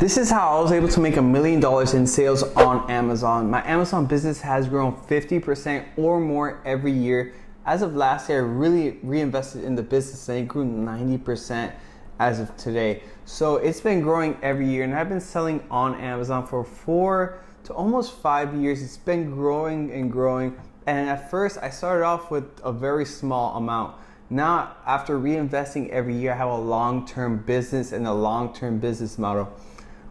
This is how I was able to make $1 million in sales on Amazon. My Amazon business has grown 50% or more every year. As of last year, I really reinvested in the business and it grew 90% as of today. So it's been growing every year, and I've been selling on Amazon for 4 to almost 5 years. It's been growing and growing. And at first I started off with a very small amount. Now, after reinvesting every year, I have a long-term business and a long-term business model.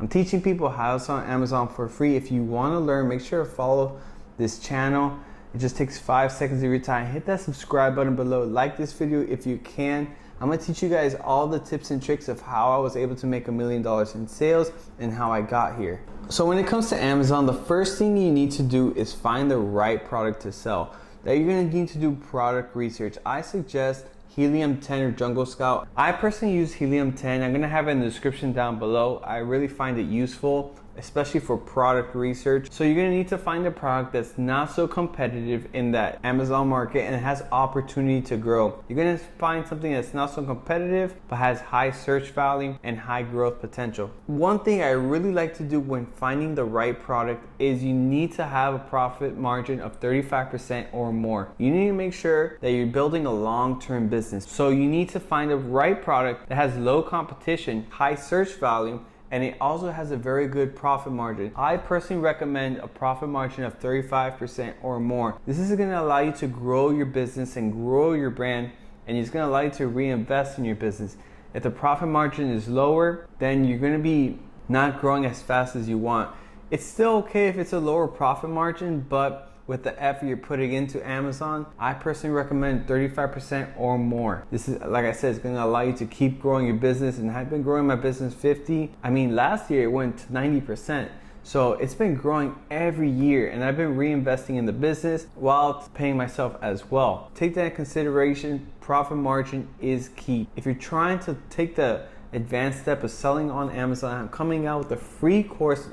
I'm teaching people how to sell on Amazon for free. If you want to learn, make sure to follow this channel. It just takes 5 seconds of your time. Hit that subscribe button below. Like this video if you can. I'm going to teach you guys all the tips and tricks of how I was able to make $1 million in sales and how I got here. So when it comes to Amazon, the first thing you need to do is find the right product to sell. That you're going to need to do product research. I suggest 𝗤𝘂𝗲 or Jungle Scout. I personally use 𝗤𝘂𝗲. I'm going to have it in the description down below. I really find it useful, especially for product research. So you're going to need to find a product that's not so competitive in that Amazon market and has opportunity to grow. You're going to find something that's not so competitive but has high search value and high growth potential. One thing I really like to do when finding the right product is you need to have a profit margin of 35% or more. You need to make sure that you're building a long-term business. So you need to find the right product that has low competition, high search value, and it also has a very good profit margin. I personally recommend a profit margin of 35% or more. This is going to allow you to grow your business and grow your brand, and it's going to allow you to reinvest in your business. If the profit margin is lower, then you're going to be not growing as fast as you want. It's still okay if it's a lower profit margin, but with the effort you're putting into Amazon, I personally recommend 35% or more. This is, like I said, it's going to allow you to keep growing your business, and I've been growing my business last year it went to 90%. So it's been growing every year, and I've been reinvesting in the business while paying myself as well. Take that into consideration. Profit margin is key. If you're trying to take the advanced step of selling on Amazon, I'm coming out with a free course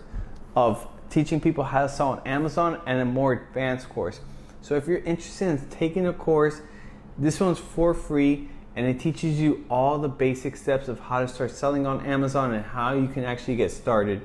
of teaching people how to sell on Amazon and a more advanced course. So if you're interested in taking a course, this one's for free, and it teaches you all the basic steps of how to start selling on Amazon and how you can actually get started,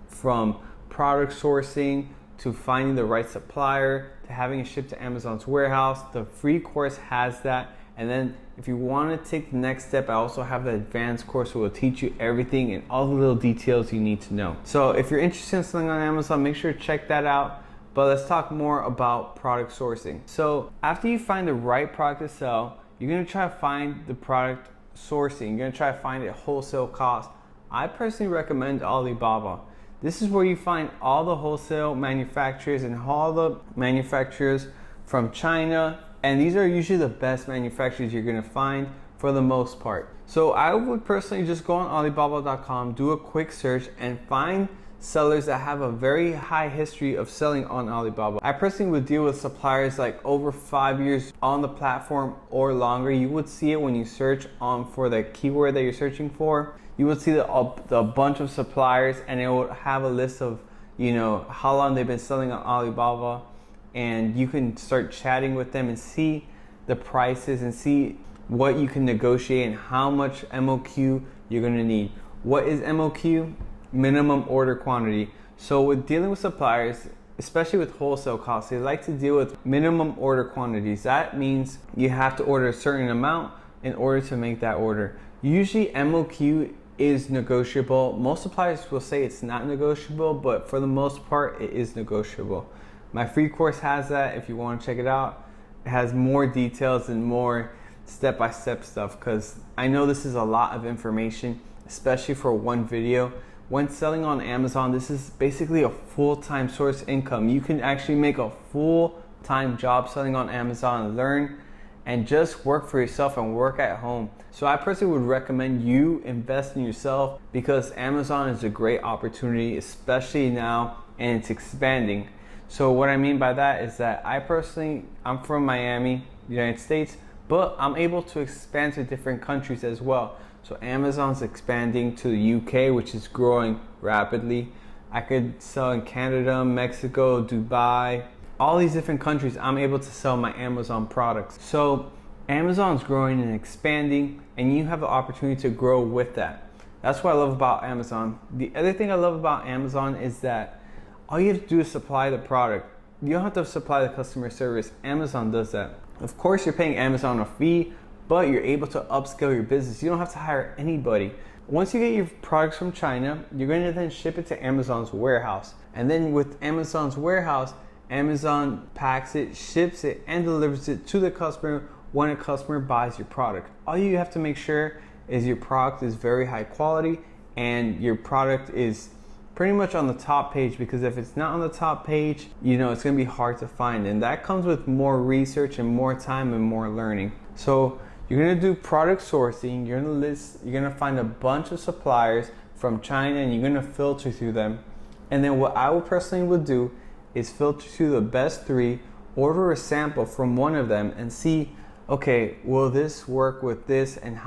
from product sourcing to finding the right supplier to having it shipped to Amazon's warehouse. The free course has that. And then if you want to take the next step, I also have the advanced course where will teach you everything and all the little details you need to know. So if you're interested in selling on Amazon, make sure to check that out. But let's talk more about product sourcing. So after you find the right product to sell, you're going to try to find the product sourcing. You're going to try to find it wholesale cost. I personally recommend Alibaba. This is where you find all the wholesale manufacturers and all the manufacturers from China. And these are usually the best manufacturers you're going to find for the most part. So I would personally just go on Alibaba.com, do a quick search, and find sellers that have a very high history of selling on Alibaba. I personally would deal with suppliers like over 5 years on the platform or longer. You would see it when you search for the keyword that you're searching for. You would see the bunch of suppliers, and it would have a list of, how long they've been selling on Alibaba. And you can start chatting with them and see the prices and see what you can negotiate and how much MOQ you're going to need. What is MOQ? Minimum order quantity. So with dealing with suppliers, especially with wholesale costs, they like to deal with minimum order quantities. That means you have to order a certain amount in order to make that order. Usually MOQ is negotiable. Most suppliers will say it's not negotiable, but for the most part it is negotiable. My free course has that if you want to check it out. It has more details and more step-by-step stuff, because I know this is a lot of information, especially for one video. When selling on Amazon, this is basically a full-time source income. You can actually make a full-time job selling on Amazon and learn and just work for yourself and work at home. So I personally would recommend you invest in yourself, because Amazon is a great opportunity, especially now, and it's expanding. So what I mean by that is that I'm from Miami, United States, but I'm able to expand to different countries as well. So Amazon's expanding to the UK, which is growing rapidly. I could sell in Canada, Mexico, Dubai, all these different countries. I'm able to sell my Amazon products. So Amazon's growing and expanding, and you have the opportunity to grow with that. That's what I love about Amazon. The other thing I love about Amazon is that all you have to do is supply the product. You don't have to supply the customer service. Amazon does that. Of course, you're paying Amazon a fee, but you're able to upscale your business. You don't have to hire anybody. Once you get your products from China, you're going to then ship it to Amazon's warehouse. And then with Amazon's warehouse, Amazon packs it, ships it, and delivers it to the customer when a customer buys your product. All you have to make sure is your product is very high quality and your product is pretty much on the top page, because if it's not on the top page, you know, it's going to be hard to find. And that comes with more research and more time and more learning. So you're going to do product sourcing, you're going to find a bunch of suppliers from China and you're going to filter through them. And then what I would do is filter through the best 3, order a sample from one of them and see, okay, will this work with this, and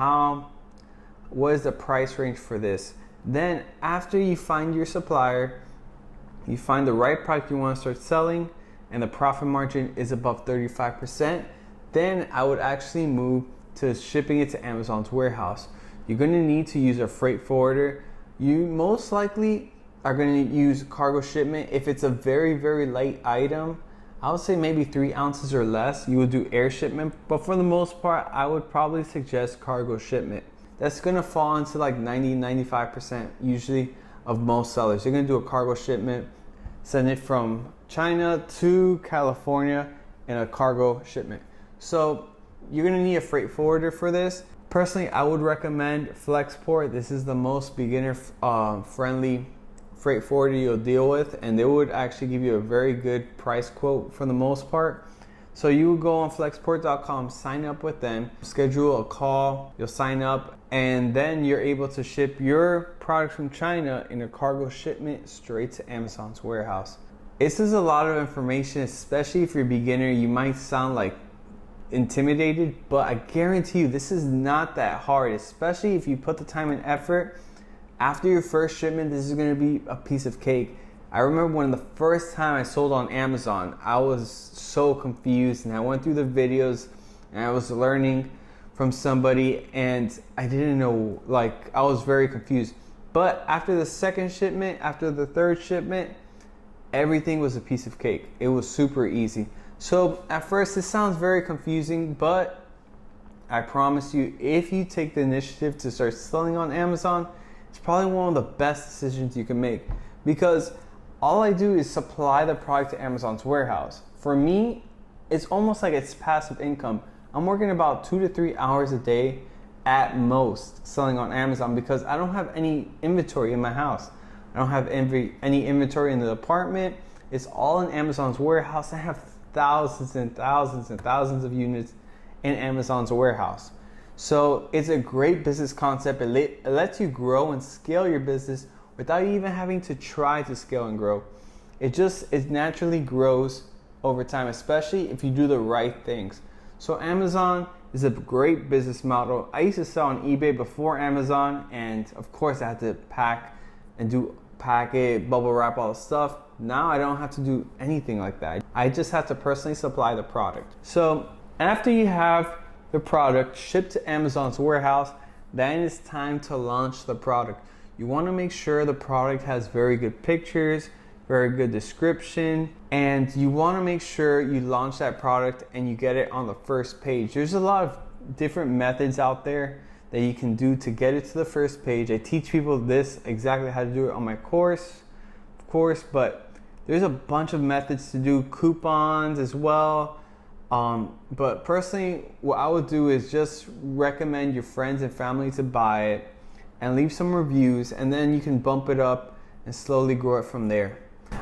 what is the price range for this? Then after you find your supplier, you find the right product you want to start selling and the profit margin is above 35%, then I would actually move to shipping it to Amazon's warehouse. You're going to need to use a freight forwarder. You most likely are going to use cargo shipment. If it's a very, very light item, I would say maybe 3 ounces or less, you would do air shipment. But for the most part, I would probably suggest cargo shipment. That's going to fall into like 90-95% usually of most sellers. You're going to do a cargo shipment, send it from China to California in a cargo shipment. So you're going to need a freight forwarder for this. Personally, I would recommend Flexport. This is the most beginner friendly freight forwarder you'll deal with, and they would actually give you a very good price quote for the most part. So you would go on flexport.com, sign up with them, schedule a call, you'll sign up, and then you're able to ship your product from China in a cargo shipment straight to Amazon's warehouse. This is a lot of information, especially if you're a beginner. You might sound like intimidated, but I guarantee you this is not that hard, especially if you put the time and effort. After your first shipment, this is going to be a piece of cake. I remember when the first time I sold on Amazon, I was so confused, and I went through the videos and I was learning from somebody and I didn't know, like, I was very confused. But after the second shipment, after the third shipment, everything was a piece of cake. It was super easy. So at first this sounds very confusing, but I promise you, if you take the initiative to start selling on Amazon, it's probably one of the best decisions you can make, because all I do is supply the product to Amazon's warehouse. For me, it's almost like it's passive income. I'm working about 2 to 3 hours a day at most selling on Amazon, because I don't have any inventory in my house. I don't have any inventory in the apartment. It's all in Amazon's warehouse. I have thousands and thousands and thousands of units in Amazon's warehouse. So it's a great business concept. It lets you grow and scale your business without you even having to try to scale and grow. It naturally grows over time, especially if you do the right things. So Amazon is a great business model. I used to sell on eBay before Amazon, and of course I had to pack it, bubble wrap, all the stuff. Now I don't have to do anything like that. I just have to personally supply the product. So after you have the product shipped to Amazon's warehouse, then it's time to launch the product. You want to make sure the product has very good pictures, very good description, and you want to make sure you launch that product and you get it on the first page. There's a lot of different methods out there that you can do to get it to the first page. I teach people this exactly how to do it on my course, of course, but there's a bunch of methods to do coupons as well. But personally, what I would do is just recommend your friends and family to buy it and leave some reviews, and then you can bump it up and slowly grow it from there.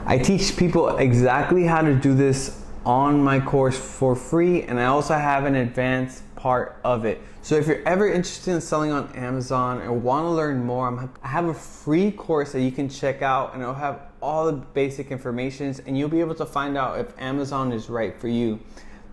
I teach people exactly how to do this on my course for free, and I also have an advanced part of it. So if you're ever interested in selling on Amazon or want to learn more, I have a free course that you can check out, and it'll have all the basic information, and you'll be able to find out if Amazon is right for you.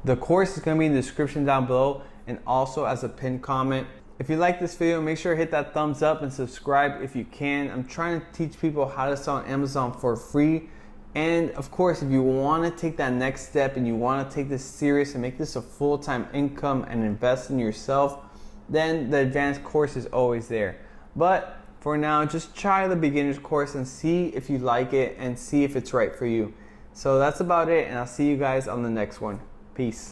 The course is going to be in the description down below and also as a pinned comment. If you like this video, make sure to hit that thumbs up and subscribe if you can. I'm trying to teach people how to sell on Amazon for free. And of course, if you want to take that next step and you want to take this serious and make this a full-time income and invest in yourself, then the advanced course is always there. But For now, just try the beginner's course and see if you like it and see if it's right for you. So that's about it, and I'll see you guys on the next one. Peace.